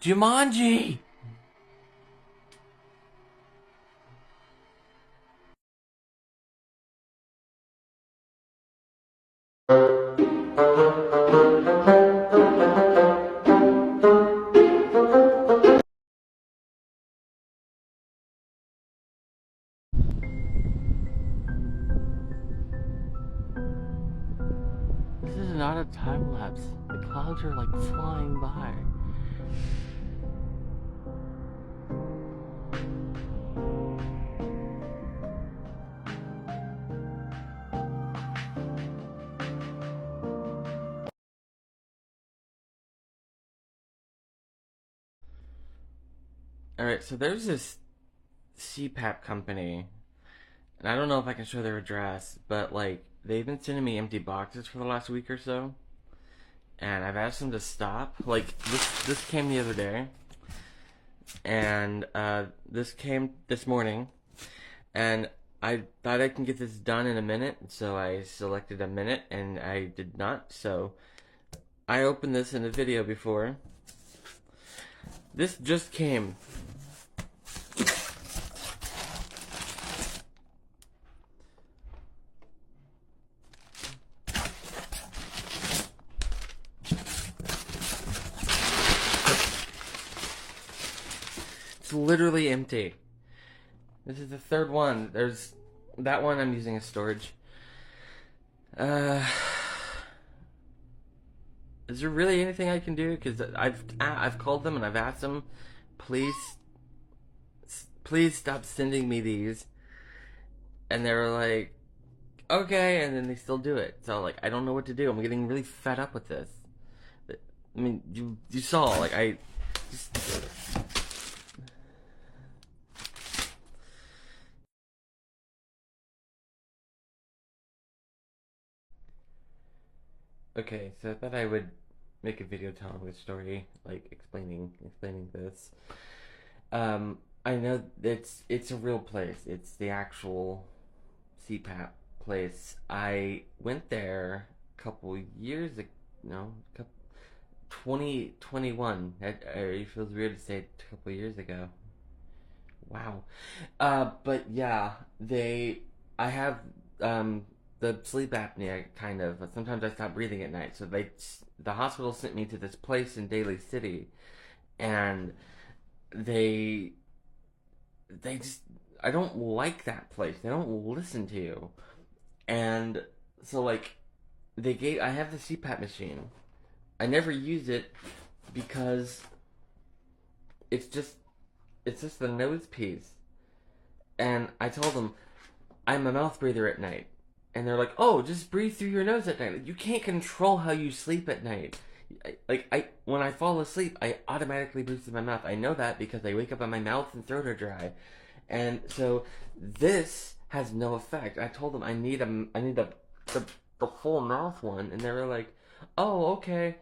Jumanji! This is not a time lapse. The clouds are like flying by. Alright, so there's this CPAP company, and I don't know if I can show their address, but like, they've been sending me empty boxes for the last week or so, and I've asked them to stop. Like, this came the other day, and this came this morning, and I thought I can get this done in a minute, so I selected a minute, and I did not, so I opened this in a video before. This just came. It's literally empty. This is the third one. There's that one I'm using as storage. Is there really anything I can do? Because I've called them and I've asked them, please stop sending me these. And they were like, okay, and then they still do it. So like, I don't know what to do. I'm getting really fed up with this. I mean, you saw, like, I just... Okay, so I thought I would make a video telling the story, like explaining this. I know it's a real place. It's the actual CPAP place. I went there a couple years ago. No, 2021. It feels weird to say it a couple years ago. Wow. But yeah, I have the sleep apnea kind of. Sometimes I stop breathing at night, so the hospital sent me to this place in Daly City, and they just, I don't like that place. They don't listen to you, and so like I have the CPAP machine. I never use it because it's just the nose piece. And I told them I'm a mouth breather at night. And they're like, oh, just breathe through your nose at night. You can't control how you sleep at night. When I fall asleep, I automatically breathe through my mouth. I know that because I wake up and my mouth and throat are dry. And so this has no effect. I told them I need the full mouth one. And they were like, oh, okay.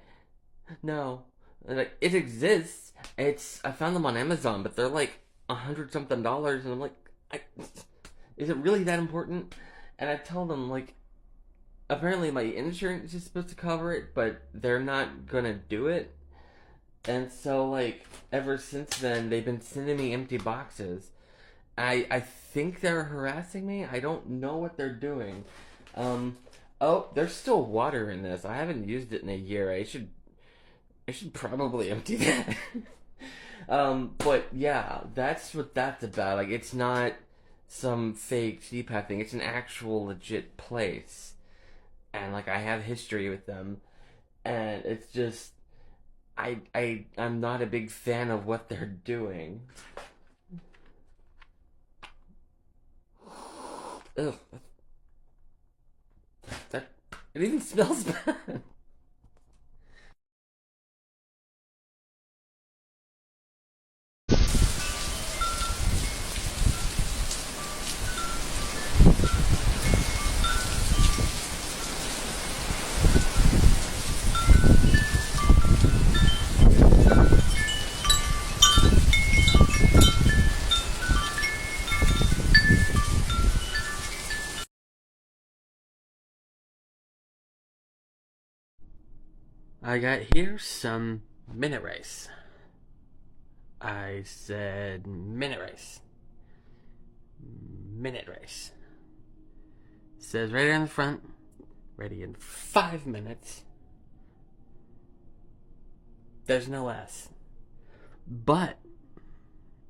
No. And like, it exists. I found them on Amazon, but they're like $100-something, and I'm like, is it really that important? And I tell them, like, apparently my insurance is supposed to cover it, but they're not gonna do it. And so, like, ever since then, they've been sending me empty boxes. I think they're harassing me. I don't know what they're doing. Oh, there's still water in this. I haven't used it in a year. I should probably empty that. But yeah, that's what that's about. Like, it's not some fake CPAP thing. It's an actual legit place. And like, I have history with them. And it's just, I'm not a big fan of what they're doing. Ugh. It even smells bad. I got here some minute rice. I said minute race. Minute race. Says right on the front, ready in 5 minutes. There's no S. But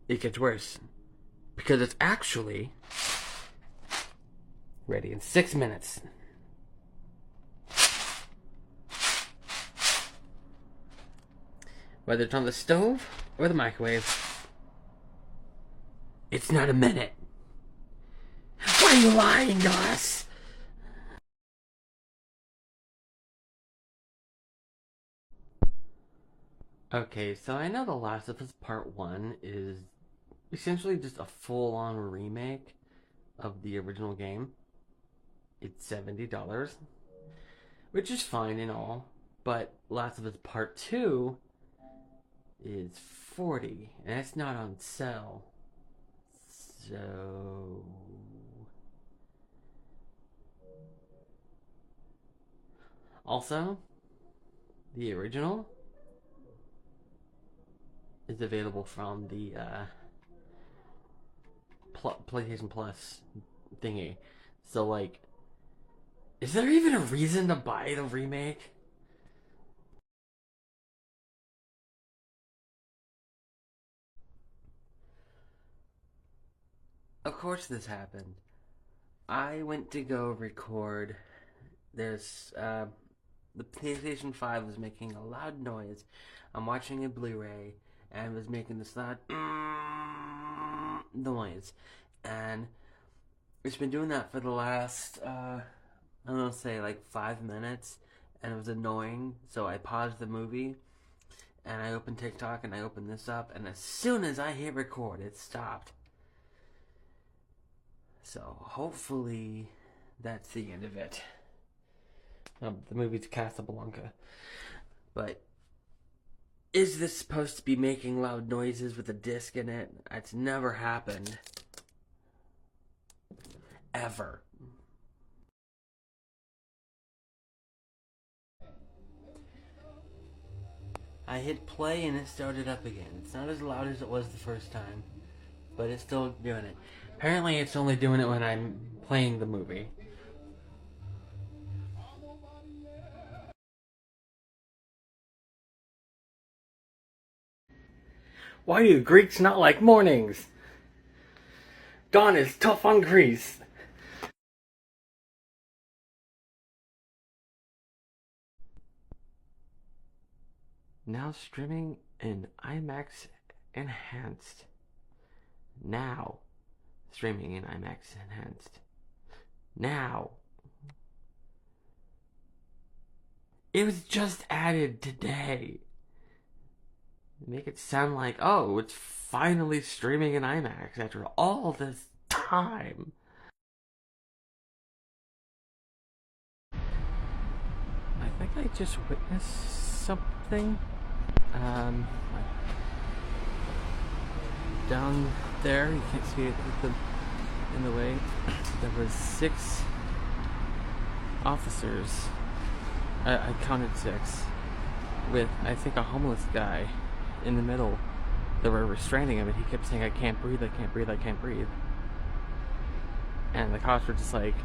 it gets worse. Because it's actually ready in 6 minutes. Whether it's on the stove or the microwave, it's not a minute. Why are you lying to us? Okay, so I know The Last of Us Part 1 is essentially just a full-on remake of the original game. It's $70, which is fine and all, but Last of Us Part 2 is 40, and it's not on sale. So also, the original is available from the PlayStation Plus thingy. So, like, is there even a reason to buy the remake? Of course, this happened. I went to go record this. The PlayStation 5 was making a loud noise. I'm watching a Blu-ray and was making this loud noise, and it's been doing that for the last I'm gonna say like 5 minutes, and it was annoying. So I paused the movie and I opened TikTok and I opened this up, and as soon as I hit record, it stopped. So hopefully that's the end of it. The movie's Casablanca. But is this supposed to be making loud noises with a disc in it? It's never happened. Ever. I hit play and it started up again. It's not as loud as it was the first time, but it's still doing it. Apparently it's only doing it when I'm playing the movie. Why do Greeks not like mornings? Dawn is tough on Greece. Now streaming in IMAX Enhanced. Now streaming in IMAX Enhanced. Now. It was just added today. Make it sound like, oh, it's finally streaming in IMAX after all this time. I think I just witnessed something. Down there, you can't see it in the way. There was 6 officers. I counted 6, with I think a homeless guy in the middle. They were restraining him, and he kept saying, "I can't breathe, I can't breathe, I can't breathe." And the cops were just like,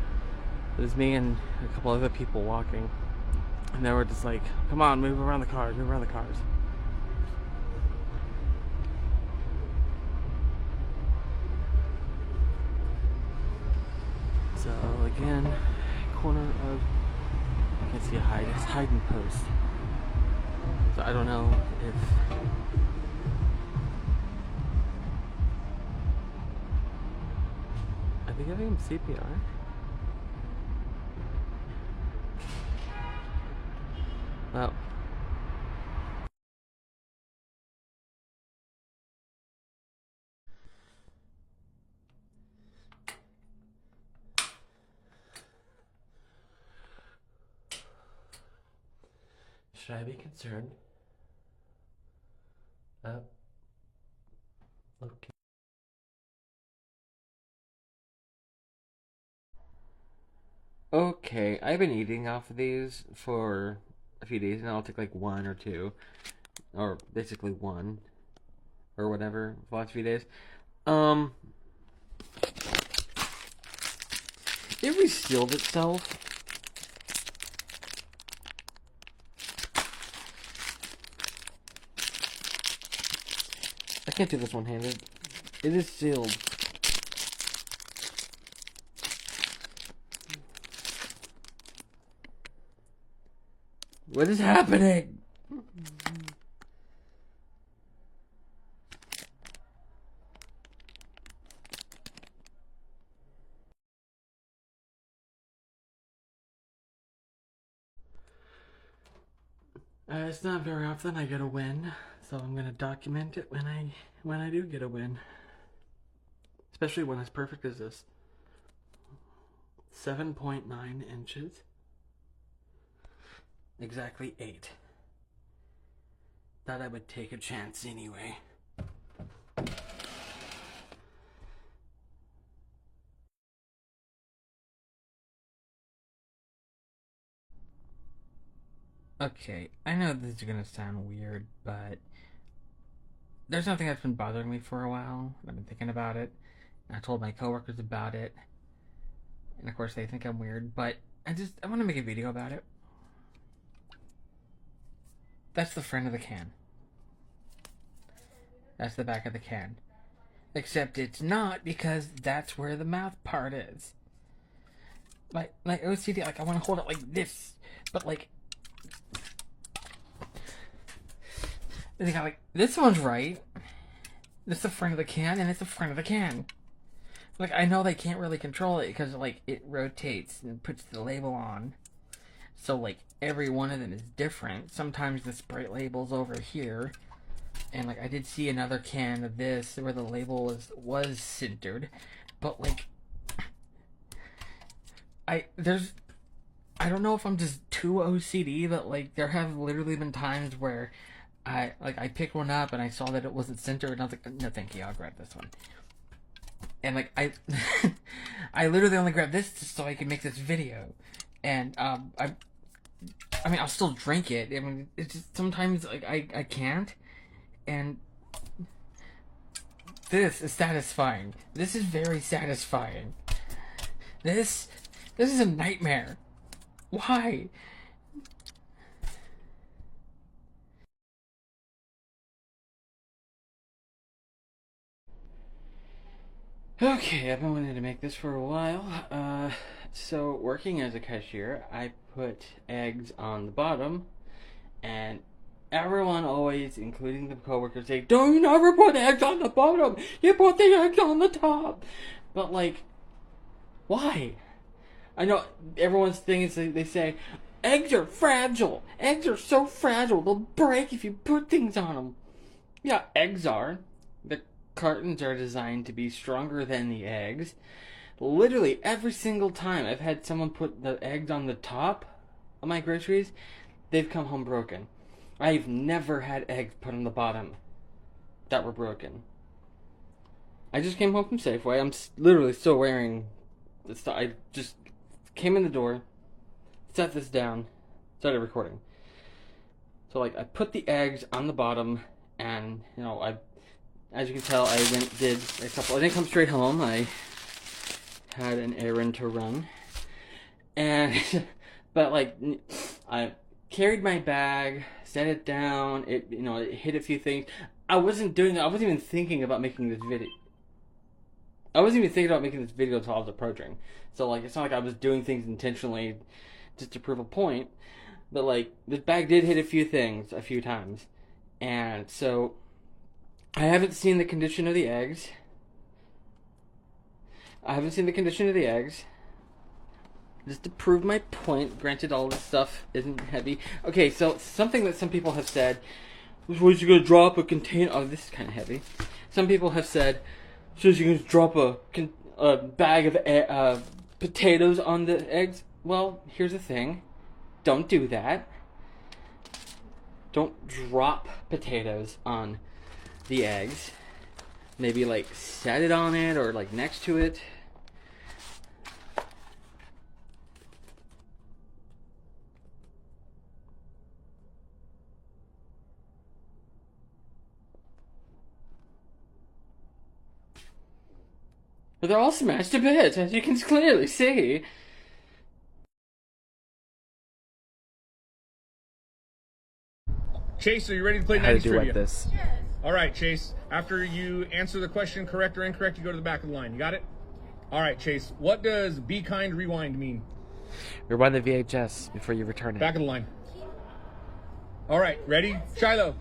it was me and a couple other people walking, and they were just like, "Come on, move around the cars, move around the cars." So again, corner of, I can't see a hiding post. So I don't know if are they giving him CPR? Well, should I be concerned? Okay. Okay, I've been eating off of these for a few days, and I'll take like 1 or 2, or basically 1. or whatever the last few days. Um, it resealed itself. I can't do this one-handed. It is sealed. What is happening? It's not very often I get a win, so I'm gonna document it when I do get a win. Especially when as perfect as this. 7.9 inches. Exactly 8. Thought I would take a chance anyway. Okay, I know this is gonna sound weird, but there's something that's been bothering me for a while. I've been thinking about it. And I told my coworkers about it. And of course they think I'm weird, but I want to make a video about it. That's the front of the can. That's the back of the can. Except it's not, because that's where the mouth part is. Like OCD, like I want to hold it like this, but like they got like this one's right. This is the front of the can, and it's the front of the can. Like I know they can't really control it because like it rotates and puts the label on. So like every one of them is different. Sometimes the Sprite label's over here, and like I did see another can of this where the label was centered, but like I don't know if I'm just too OCD, but like there have literally been times where I picked one up and I saw that it wasn't centered and I was like, no thank you, I'll grab this one. And like I literally only grabbed this just so I could make this video. And I mean I'll still drink it. I mean it's just sometimes like I can't. And this is satisfying. This is very satisfying. This is a nightmare. Why? Okay, I've been wanting to make this for a while. So working as a cashier, I put eggs on the bottom, and everyone always, including the coworkers, say, "Don't ever put eggs on the bottom. You put the eggs on the top." But like, why? I know everyone's thing is they say, "Eggs are fragile. Eggs are so fragile they'll break if you put things on them." Yeah, eggs are. The cartons are designed to be stronger than the eggs. Literally every single time I've had someone put the eggs on the top of my groceries, they've come home broken. I've never had eggs put on the bottom that were broken. I just came home from Safeway. I'm literally still wearing this. I just came in the door, set this down, started recording. So like I put the eggs on the bottom, and as you can tell, I did a couple. I didn't come straight home. I had an errand to run, and but like I carried my bag, set it down. It hit a few things. I wasn't doing that. I wasn't even thinking about making this video. I wasn't even thinking about making this video until I was approaching. So like it's not like I was doing things intentionally just to prove a point. But like this bag did hit a few things a few times, and so I haven't seen the condition of the eggs. Just to prove my point, granted all this stuff isn't heavy. Okay, so something that some people have said, was you gonna drop a container? Oh, this is kind of heavy. Some people have said, so you can drop a bag of potatoes on the eggs? Well, here's the thing. Don't do that. Don't drop potatoes on the eggs. Maybe like set it on it or like next to it. They're all smashed to bits, as you can clearly see. Chase, are you ready to play How to 90s do trivia? like this. All right, Chase. After you answer the question correct or incorrect, you go to the back of the line. You got it? All right, Chase. What does "be kind, rewind" mean? Rewind the VHS before you return it. Back of the line. All right, ready? Shiloh,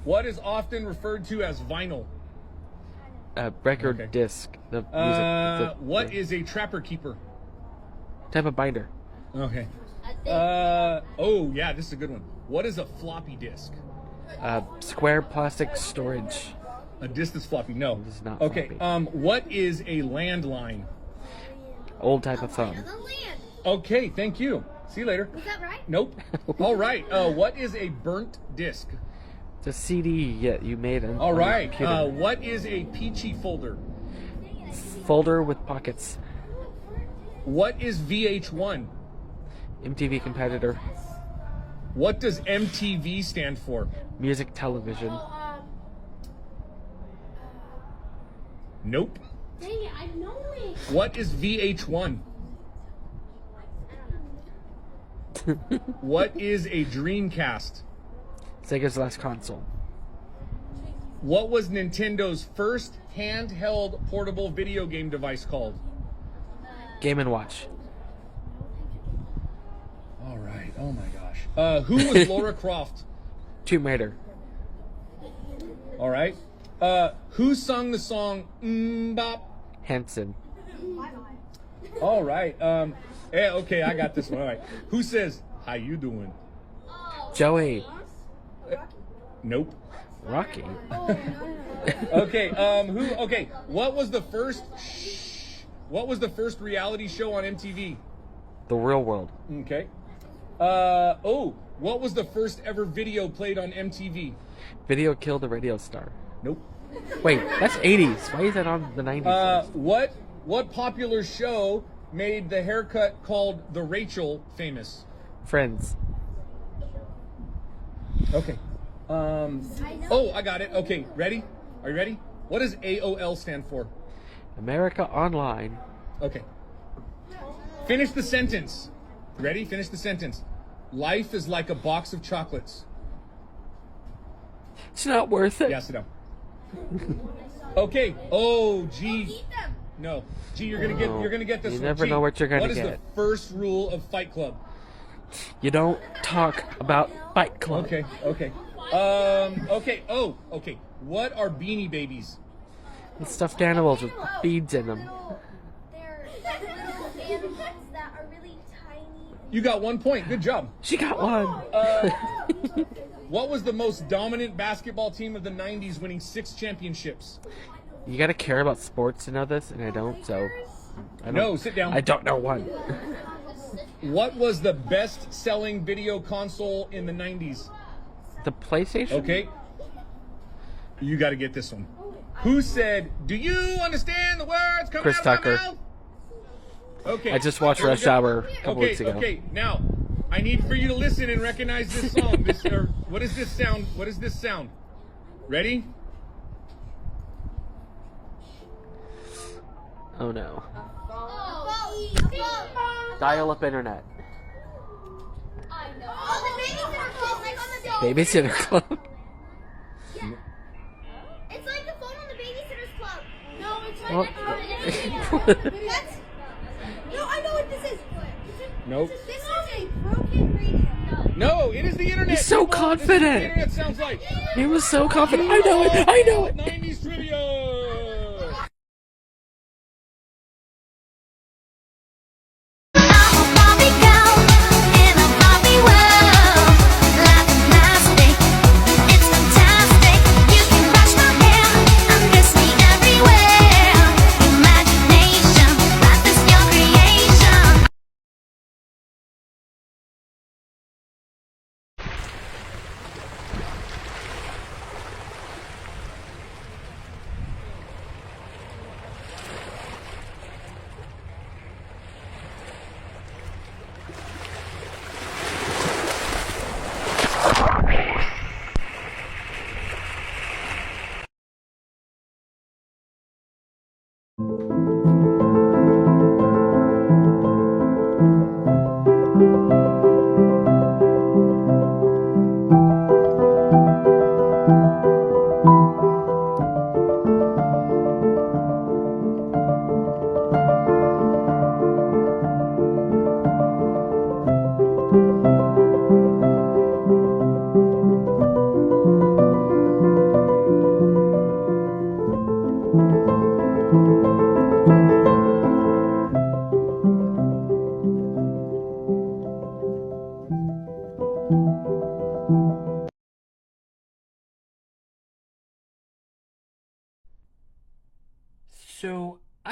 what is often referred to as vinyl? Record Okay. disc. The music. What is a trapper keeper? Type of binder? Okay. Oh, yeah, this is a good one. What is a floppy disk? Square plastic storage. A disk that's floppy? No. This is not Okay. floppy. What is a landline? Old type of phone. Okay, thank you. See you later. Was that right? Nope. All right. What is a burnt disc? It's a CD you made on All on right. the computer. What is a peachy folder? Folder with pockets. What is VH1? MTV competitor. What does MTV stand for? Music television. Nope. Dang it, I know it. What is VH1? What is a Dreamcast? Sega's last console. What was Nintendo's first handheld portable video game device called? Game and Watch. All right. Oh my gosh. Who was Laura Croft? Tomb Raider. All right. Who sung the song Bop? Hanson. All right. Yeah, okay, I got this one. All right. Who says, "How you doing"? Joey. Nope. Rocky. Okay. Okay. What was the first reality show on MTV? The Real World. Okay. What was the first ever video played on MTV? Video killed the radio star. Nope. Wait, that's 80s. Why is that on the 90s? What popular show made the haircut called the Rachel famous? Friends. Okay. I got it. Okay, ready? Are you ready? What does AOL stand for? America Online. Okay. Finish the sentence. Ready? Finish the sentence. Life is like a box of chocolates. It's not worth it. Yeah, sit down. Okay. Oh, G. Eat them. No. G, you're gonna get this You one. never G, know what you're gonna What is get. the first rule of Fight Club? You don't talk about Fight Club. Okay. Okay. Okay. What are Beanie Babies? With stuffed animals with beads in them. They're like little animals that are really tiny. You got 1 point. Good job. She got one. What was the most dominant basketball team of the 90s, winning 6 championships? You gotta care about sports to know this, and I don't, so... I don't, No, sit down. I don't know one. What was the best-selling video console in the 90s? The PlayStation? Okay. You got to get this one. Who said, "Do you understand the words coming Chris out of Tucker. my mouth"? Okay. I just watched Here we Rush go. Hour a couple weeks ago. Okay. Now, I need for you to listen and recognize this song. What is this sound? What is this sound? Ready? Oh no. Oh, Dial-up internet. I know. Oh, the babysitter club, like on the Babysitter club. It's like the phone on the babysitter's club. No, it's right Well, next to it. That's. No, I know what this is. Nope. This is a broken radio. No, it is the internet. He's so Come on, this is what confident. the internet sounds like. He was so confident. I know it. I know it. 90s trivia.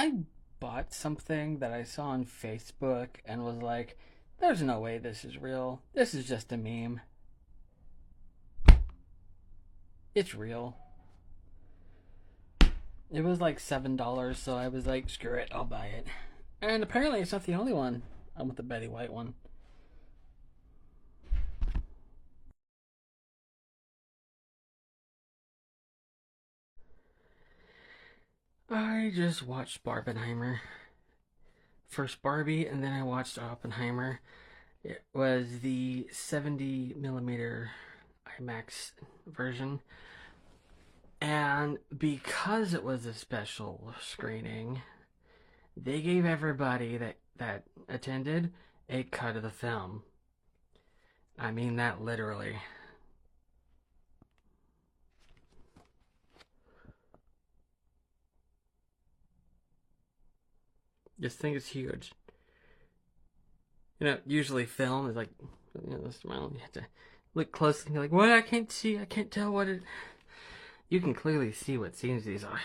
I bought something that I saw on Facebook and was like, there's no way this is real. This is just a meme. It's real. It was like $7, so I was like, screw it, I'll buy it. And apparently it's not the only one. I want the Betty White one. I just watched Barbenheimer. First Barbie, and then I watched Oppenheimer. It was the 70 millimeter IMAX version. And because it was a special screening, they gave everybody that attended a cut of the film. I mean that literally. This thing is huge. You know, usually film is like, you know, you have to look closely and you're like, what? I can't see, I can't tell what it... You can clearly see what scenes these are.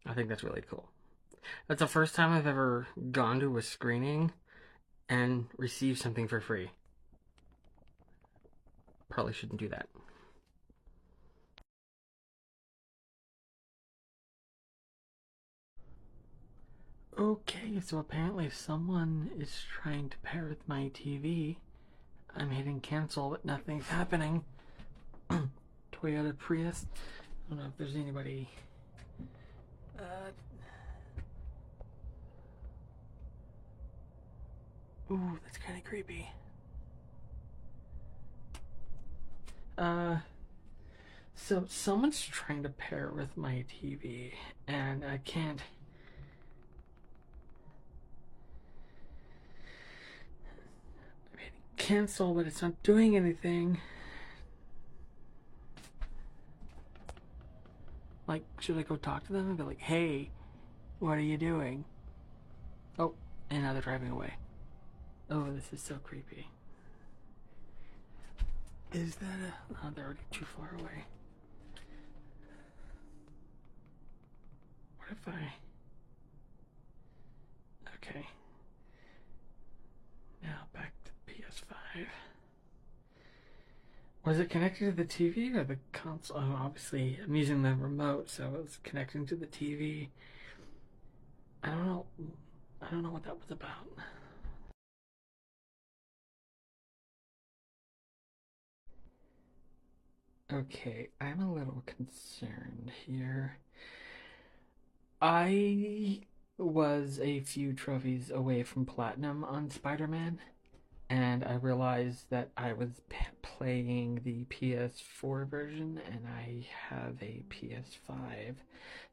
I think that's really cool. That's the first time I've ever gone to a screening and received something for free. Probably shouldn't do that. Okay, so apparently someone is trying to pair with my TV. I'm hitting cancel, but nothing's happening. Toyota Prius. I don't know if there's anybody... Ooh, that's kind of creepy. So someone's trying to pair with my TV, and I can't... I'm hitting cancel, but it's not doing anything. Like, should I go talk to them and be like, hey, what are you doing? Oh, and now they're driving away. Oh, this is so creepy. Is that a... Oh, they're already too far away. What if I... Okay. Now back to the PS5. Was it connected to the TV or the console? Oh, obviously, I'm using the remote, so it's connecting to the TV. I don't know what that was about. Okay, I'm a little concerned here. I was a few trophies away from platinum on Spider-Man, and I realized that I was playing the PS4 version and I have a PS5.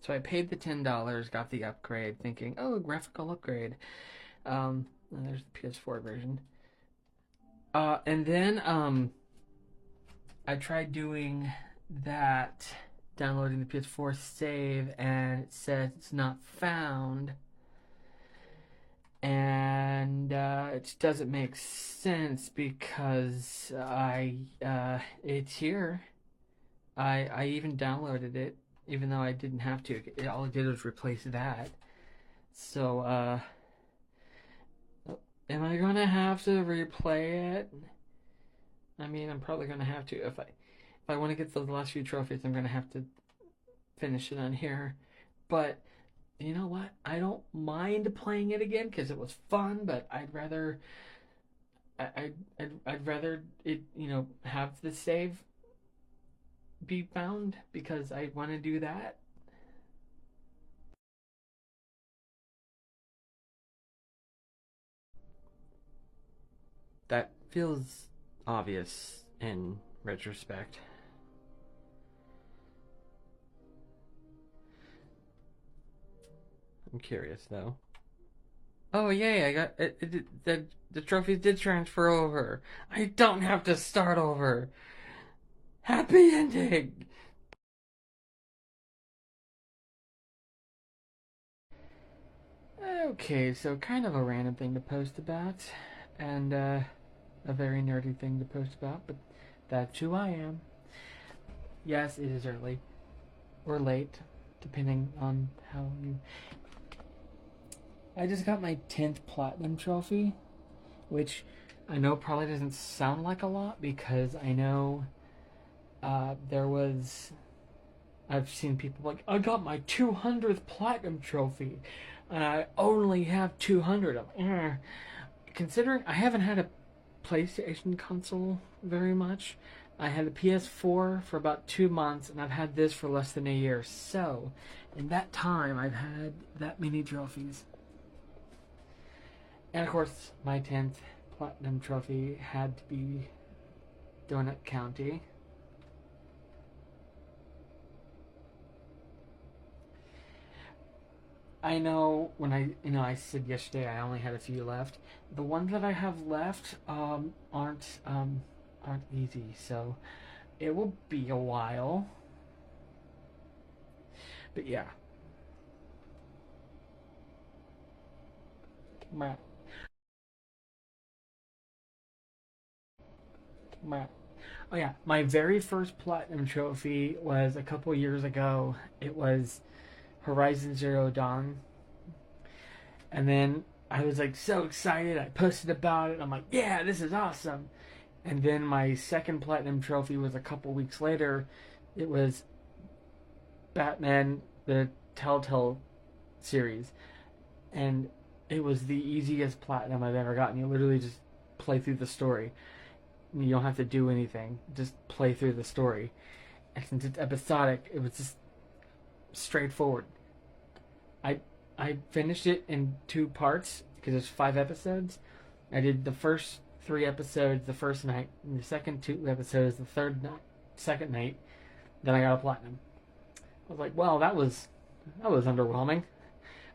So I paid the $10, got the upgrade, thinking, oh, graphical upgrade. And there's the PS4 version. And then I tried doing that, downloading the PS4 save, and it says it's not found. And it just doesn't make sense because it's here. I even downloaded it, even though I didn't have to. All I did was replace that. So, am I gonna have to replay it? I mean, I'm probably gonna have to. If I want to get those last few trophies, I'm gonna have to finish it on here. But you know what? I don't mind playing it again because it was fun. But I'd rather I'd rather it, you know, have the save be found because I want to do that. That feels obvious in retrospect. I'm curious though. Oh yay! I got it. The trophies did transfer over. I don't have to start over. Happy ending. Okay, so kind of a random thing to post about, and a very nerdy thing to post about, but that's who I am. Yes, it is early or late, depending on how you. I just got my 10th platinum trophy, which I know probably doesn't sound like a lot because I know there was. I've seen people like, I got my 200th platinum trophy, and I only have 200 of them. Considering I haven't had a PlayStation console very much, I had a PS4 for about 2 months, and I've had this for less than a year. So, in that time, I've had that many trophies. And of course, my 10th platinum trophy had to be Donut County. I know when I said yesterday I only had a few left. The ones that I have left aren't easy, so it will be a while. But yeah. Meh. Meh. Oh yeah, my very first platinum trophy was a couple years ago. It was Horizon Zero Dawn. And then I was like so excited. I posted about it. I'm like, yeah, this is awesome. And then my second platinum trophy was a couple weeks later. It was Batman, the Telltale series. And it was the easiest platinum I've ever gotten. You literally just play through the story. You don't have to do anything. Just play through the story. And since it's episodic, it was just straightforward. I I finished it in 2 parts because there's 5 episodes. I did the first 3 episodes the first night, and the second 2 episodes the second night. Then I got a platinum. I was like, well, that was underwhelming.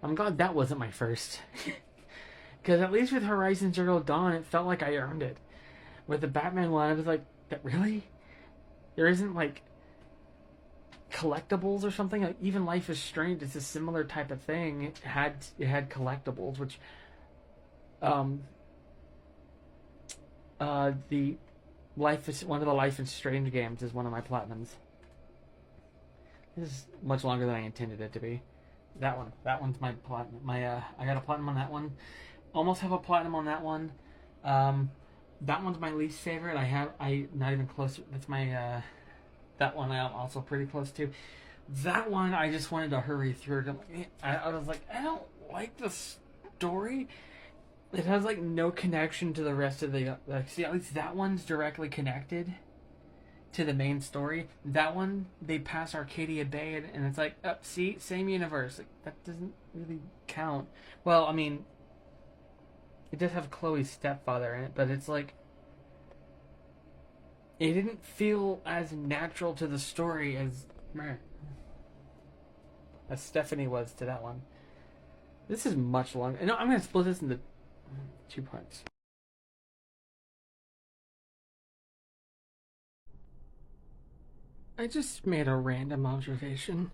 I'm glad that wasn't my first. Because at least with Horizon Zero Dawn, it felt like I earned it. With the Batman one, I was like, that really? There isn't like collectibles or something? Like, even Life is Strange, it's a similar type of thing. It had collectibles, which the one of the Life is Strange games is one of my platinums. This is much longer than I intended it to be. That one's my platinum. I got a platinum on that one. Almost have a platinum on that one. That one's my least favorite. I not even close. That's my that one I'm also pretty close to. That one I just wanted to hurry through. I was like, I don't like the story. It has like no connection to the rest of the. See, at least that one's directly connected to the main story. That one, they pass Arcadia Bay, and it's like, see, same universe. Like, that doesn't really count. Well, I mean, it does have Chloe's stepfather in it, but it's like, it didn't feel as natural to the story as Stephanie was to that one. This is much longer. No, I'm going to split this into 2 parts. I just made a random observation.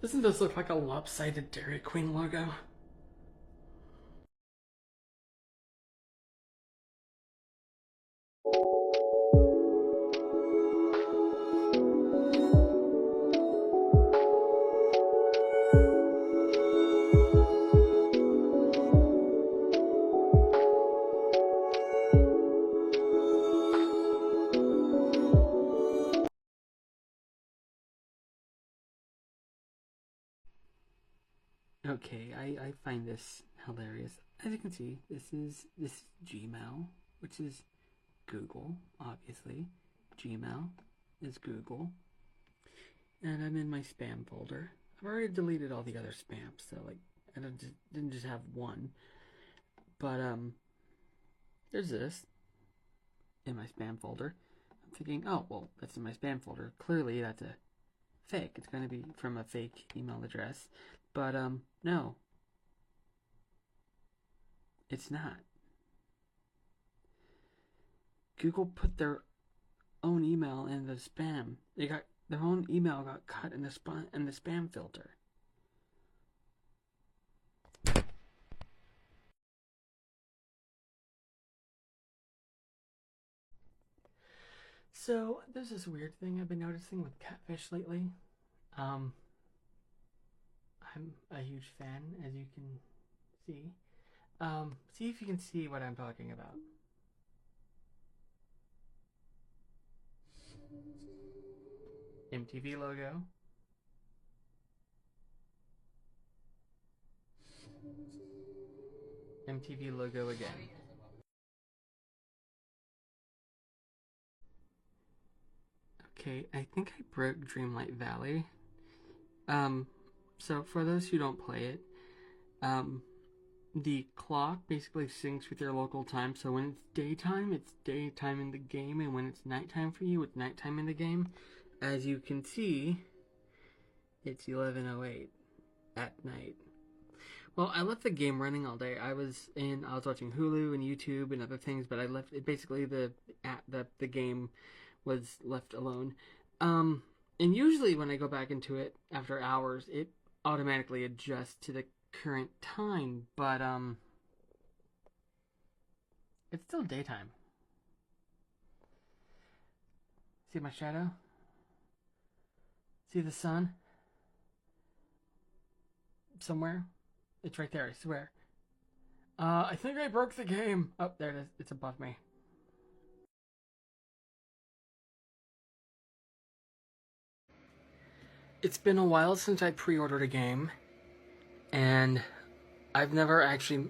Doesn't this look like a lopsided Dairy Queen logo? Okay, I find this hilarious. As you can see, this is Gmail, which is Google, obviously. Gmail is Google. And I'm in my spam folder. I've already deleted all the other spams, so like I didn't just have one. But there's this in my spam folder. I'm thinking, oh well, that's in my spam folder. Clearly that's a fake. It's gonna be from a fake email address. But no. It's not. Google put their own email in the spam. Their own email got cut in the spam filter. So there's this weird thing I've been noticing with catfish lately. I'm a huge fan, as you can see. See if you can see what I'm talking about. MTV logo. MTV logo again. Okay, I think I broke Dreamlight Valley. So for those who don't play it, the clock basically syncs with your local time. So when it's daytime in the game, and when it's nighttime for you, it's nighttime in the game. As you can see, it's 11:08 at night. Well, I left the game running all day. I was watching Hulu and YouTube and other things, but I left it. Basically, the game was left alone. And usually when I go back into it after hours, it automatically adjusts to the current time, but it's still daytime. See my shadow? See the sun? Somewhere? It's right there, I swear. I think I broke the game. Oh, there it is. It's above me. It's been a while since I pre-ordered a game, and I've never actually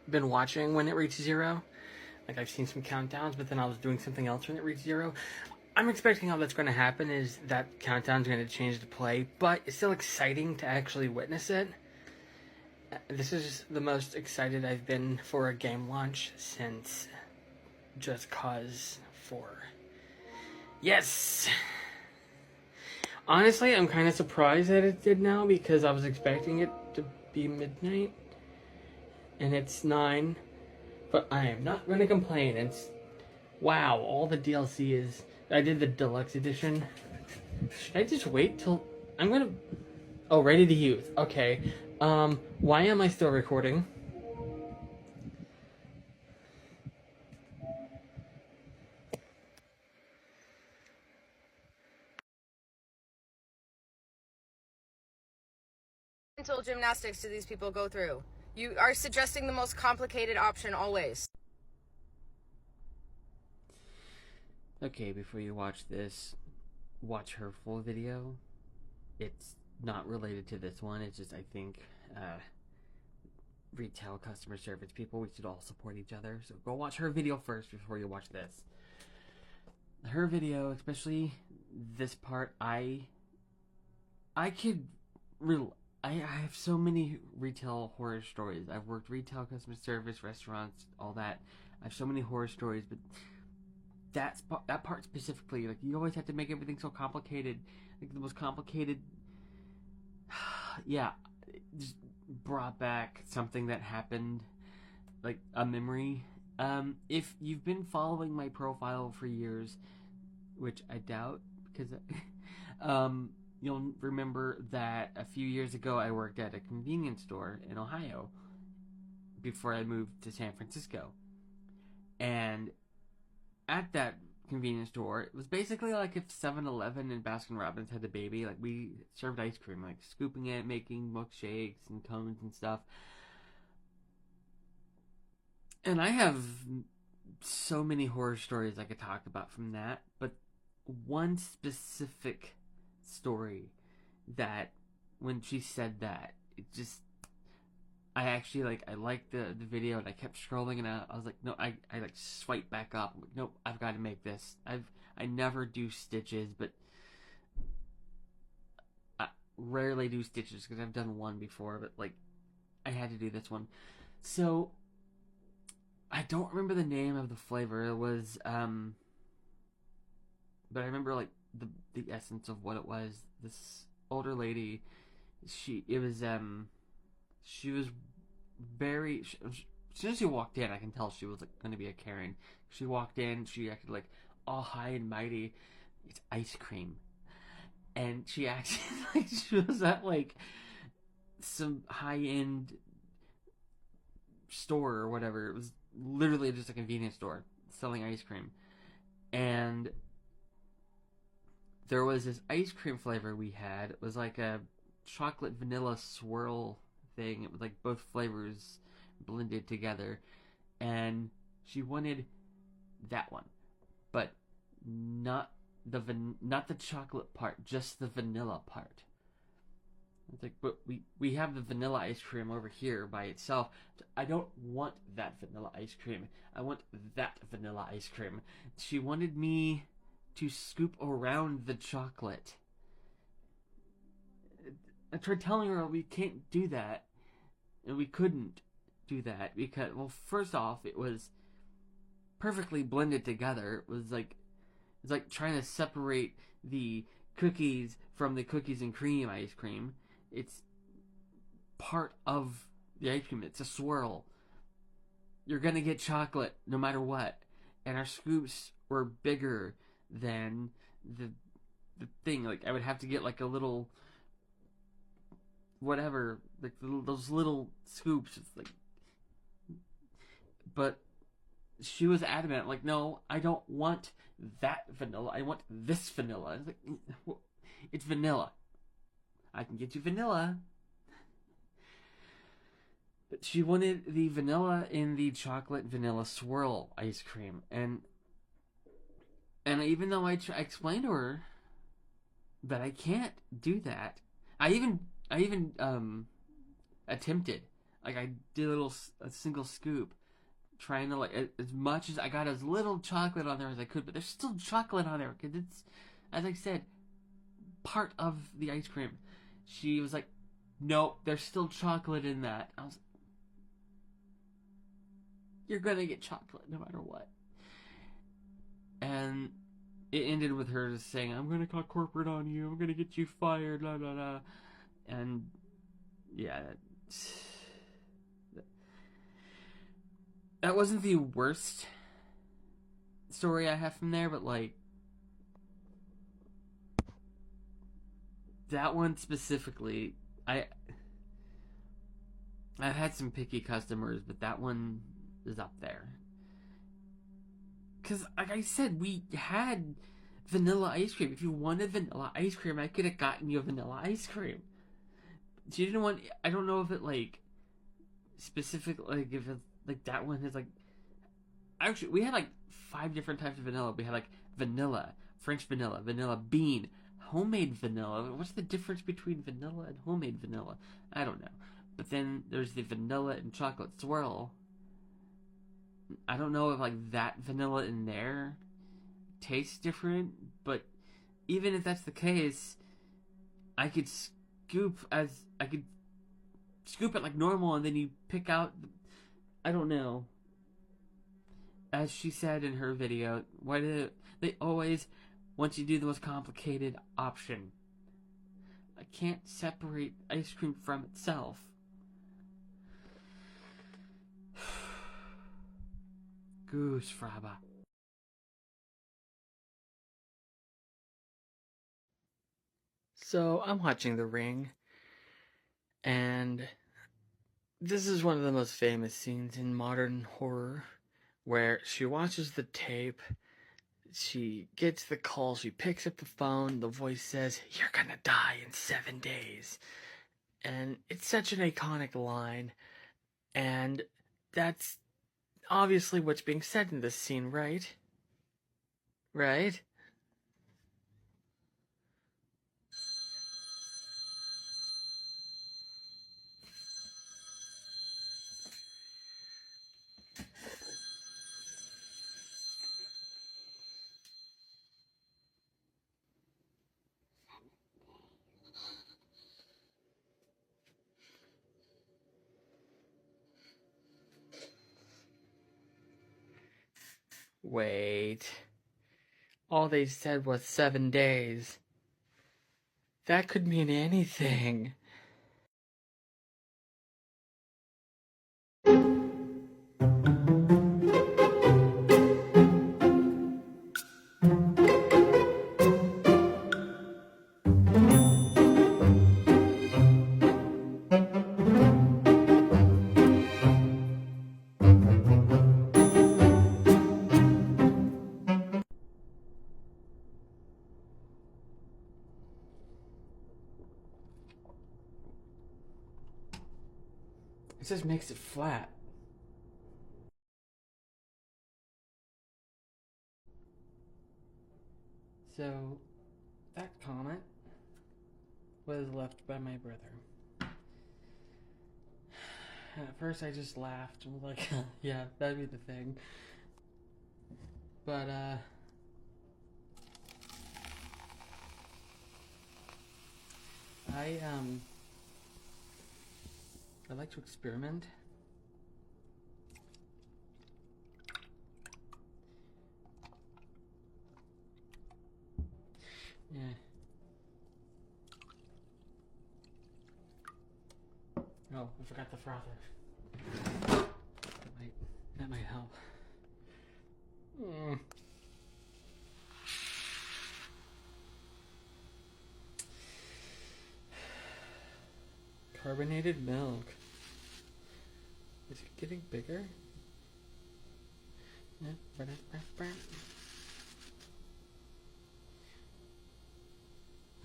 been watching when it reached 0. Like, I've seen some countdowns, but then I was doing something else when it reached 0. I'm expecting all that's going to happen is that countdown's going to change to play, but it's still exciting to actually witness it. This is the most excited I've been for a game launch since Just Cause 4. Yes! Honestly, I'm kind of surprised that it did now, because I was expecting it to be midnight, and it's 9, but I am not going to complain. It's, wow, all the DLC is, I did the deluxe edition. Should I just wait till, I'm going to, oh, ready to use, okay. Why am I still recording? Mental gymnastics do these people go through? You are suggesting the most complicated option always. Okay, before you watch this, watch her full video. It's not related to this one. It's just, I think, retail customer service people, we should all support each other. So go watch her video first before you watch this. Her video, especially this part, I have so many retail horror stories. I've worked retail, customer service, restaurants, all that. I have so many horror stories, but that part specifically, like, you always have to make everything so complicated. Like, the most complicated, yeah, just brought back something that happened, like a memory. If you've been following my profile for years, which I doubt, because you'll remember that a few years ago I worked at a convenience store in Ohio before I moved to San Francisco. And at that convenience store, it was basically like if 7-Eleven and Baskin-Robbins had a baby. Like, we served ice cream, like scooping it, making milkshakes and cones and stuff. And I have so many horror stories I could talk about from that, but one specific story that, when she said that, it just, I actually, like, I liked the video, and I kept scrolling, and I was like, no, I like swipe back up. I'm like, nope, I've got to make this. I never do stitches, but I rarely do stitches because I've done one before, but, like, I had to do this one. So I don't remember the name of the flavor. It was but I remember, like, the essence of what it was. This older lady, she was very as soon as she walked in, I can tell she was like going to be a Karen. She walked in, she acted like all high and mighty. It's ice cream, and she acted like she was at like some high end store or whatever. It was literally just a convenience store selling ice cream, and there was this ice cream flavor we had. It was like a chocolate vanilla swirl thing. It was like both flavors blended together, and she wanted that one, but not not the chocolate part, just the vanilla part. It's like, but we have the vanilla ice cream over here by itself. I don't want that vanilla ice cream. I want that vanilla ice cream. She wanted me to scoop around the chocolate. I tried telling her we can't do that, and we couldn't do that because, well, first off, it was perfectly blended together. It's like trying to separate the cookies from the cookies and cream ice cream. It's part of the ice cream. It's a swirl. You're gonna get chocolate no matter what. And our scoops were bigger than the thing. Like I would have to get like a little whatever, like those little scoops. It's like, but she was adamant. Like, no, I don't want that vanilla. I want this vanilla. It's like, it's vanilla. I can get you vanilla. But she wanted the vanilla in the chocolate vanilla swirl ice cream. And even though I explained to her that I can't do that, I even attempted. Like I did a single scoop, trying to like as much as I got as little chocolate on there as I could, but there's still chocolate on there because it's, as I said, part of the ice cream. She was like, "No, there's still chocolate in that." I was like, "You're gonna get chocolate no matter what." And it ended with her just saying, "I'm gonna call corporate on you. I'm gonna get you fired." La la la. And yeah, that wasn't the worst story I have from there, but like that one specifically, I've had some picky customers, but that one is up there. Because, like I said, we had vanilla ice cream. If you wanted vanilla ice cream, I could have gotten you a vanilla ice cream. She didn't want. I don't know if it like specific, like if it like that one is like. Actually, we had like 5 different types of vanilla. We had like vanilla, French vanilla, vanilla bean, homemade vanilla. What's the difference between vanilla and homemade vanilla? I don't know. But then there's the vanilla and chocolate swirl. I don't know if like that vanilla in there tastes different, but even if that's the case, I could scoop it like normal, and then you pick out. I don't know. As she said in her video, why do they always want you to do the most complicated option? I can't separate ice cream from itself. Goose Fraba. So I'm watching The Ring, and this is one of the most famous scenes in modern horror, where she watches the tape, she gets the call, she picks up the phone, the voice says, "You're gonna die in 7 days." And it's such an iconic line, and that's obviously what's being said in this scene, right? Right? Wait. All they said was 7 days. That could mean anything. It says makes it flat. So, that comment was left by my brother. At first I just laughed and was like, yeah, that'd be the thing. But, I like to experiment. Yeah. Oh, I forgot the frother. That might help. Carbonated milk. Is it getting bigger? I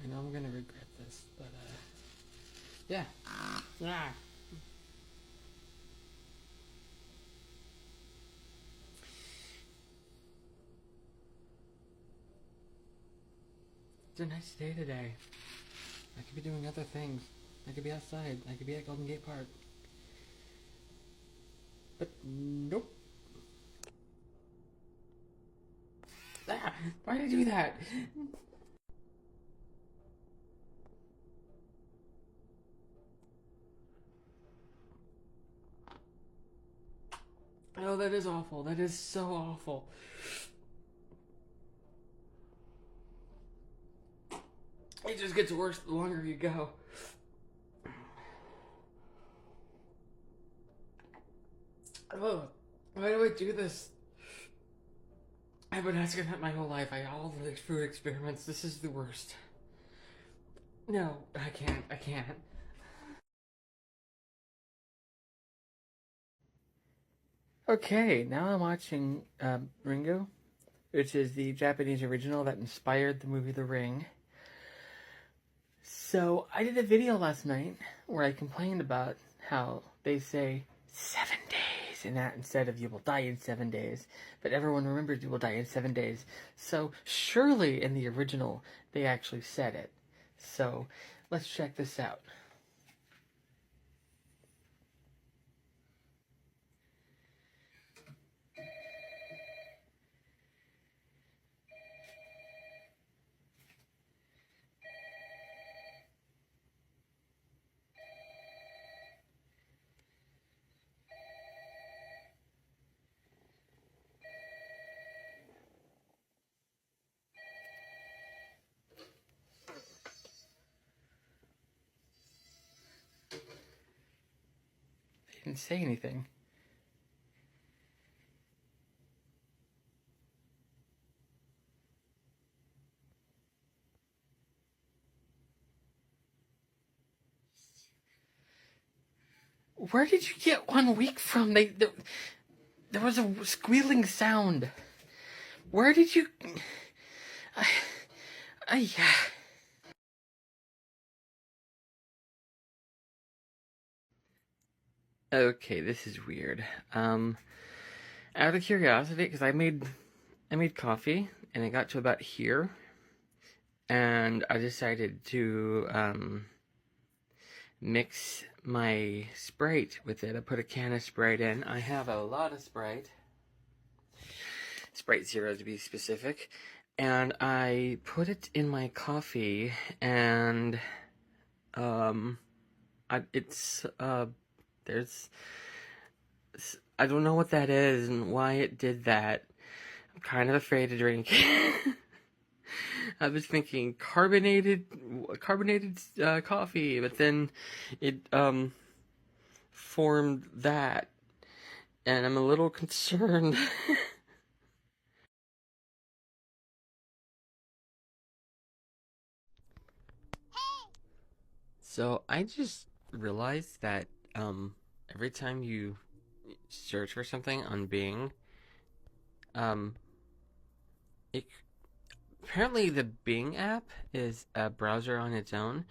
know I'm gonna regret this, but yeah. It's a nice day today. I could be doing other things. I could be outside. I could be at Golden Gate Park. But nope. Why did I do that? Oh, that is awful. That is so awful. It just gets worse the longer you go. Oh, why do I do this? I've been asking that my whole life. All the food experiments. This is the worst. No, I can't. Okay, now I'm watching Ringo, which is the Japanese original that inspired the movie The Ring. So I did a video last night where I complained about how they say 7 days in that instead of you will die in 7 days. But everyone remembers you will die in 7 days. So surely in the original they actually said it. So let's check this out. They didn't say anything. Where did you get 1 week from? There was a squealing sound. Where did you... Okay, this is weird. Out of curiosity, because I made coffee, and it got to about here, and I decided to, mix my Sprite with it. I put a can of Sprite in. I have a lot of Sprite. Sprite Zero to be specific. And I put it in my coffee, and, I don't know what that is and why it did that. I'm kind of afraid to drink. I was thinking carbonated coffee, but then it formed that, and I'm a little concerned. So I just realized that every time you search for something on Bing, apparently the Bing app is a browser on its own,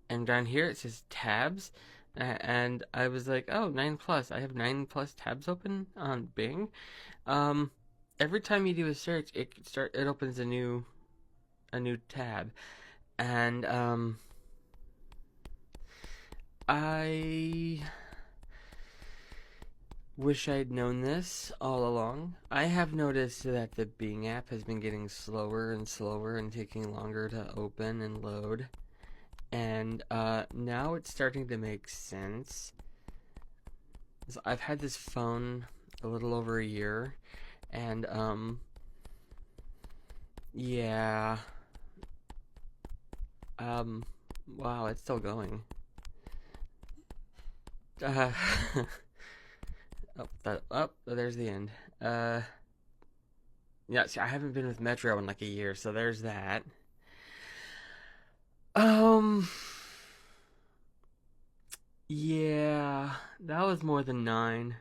and down here it says tabs. And I was like, oh, 9 plus. I have 9 plus tabs open on Bing. Every time you do a search, it opens a new tab, and I wish I'd known this all along. I have noticed that the Bing app has been getting slower and slower and taking longer to open and load. And now it's starting to make sense. So I've had this phone a little over a year, and yeah, wow, it's still going. There's the end. Yeah, see, I haven't been with Metro in like a year, so there's that. Yeah, that was more than 9.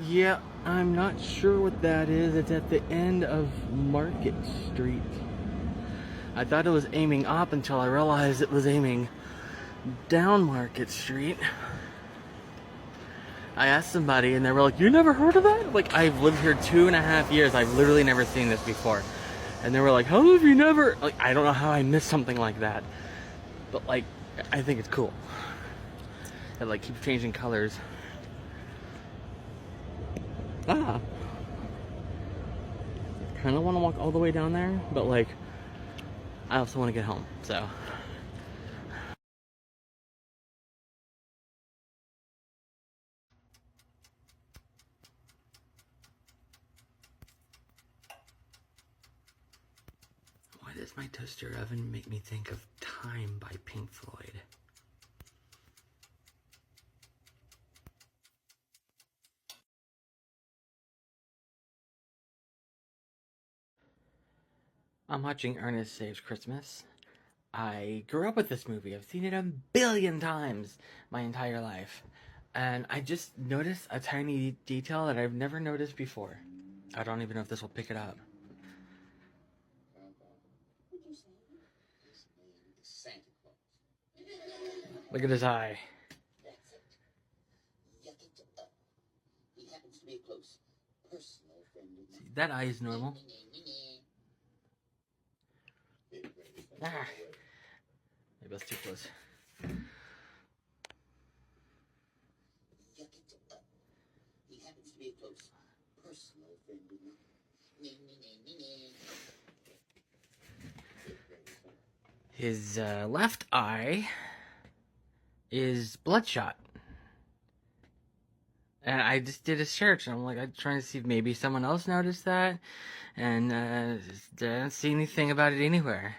Yeah, I'm not sure what that is. It's at the end of Market Street. I thought it was aiming up until I realized it was aiming down Market Street. I asked somebody and they were like, you never heard of that? Like, I've lived here 2.5 years. I've literally never seen this before. And they were like, how have you never? Like, I don't know how I missed something like that. But, like, I think it's cool. It, like, keeps changing colors. I kind of want to walk all the way down there, but, like, I also want to get home, so. Why does my toaster oven make me think of Time by Pink Floyd? I'm watching Ernest Saves Christmas. I grew up with this movie. I've seen it a billion times my entire life. And I just noticed a tiny detail that I've never noticed before. I don't even know if this will pick it up. Look at his eye. See, that eye is normal. Ah. Maybe that's too close. His left eye is bloodshot. And I just did a search, and I'm like, I'm trying to see if maybe someone else noticed that, and didn't see anything about it anywhere.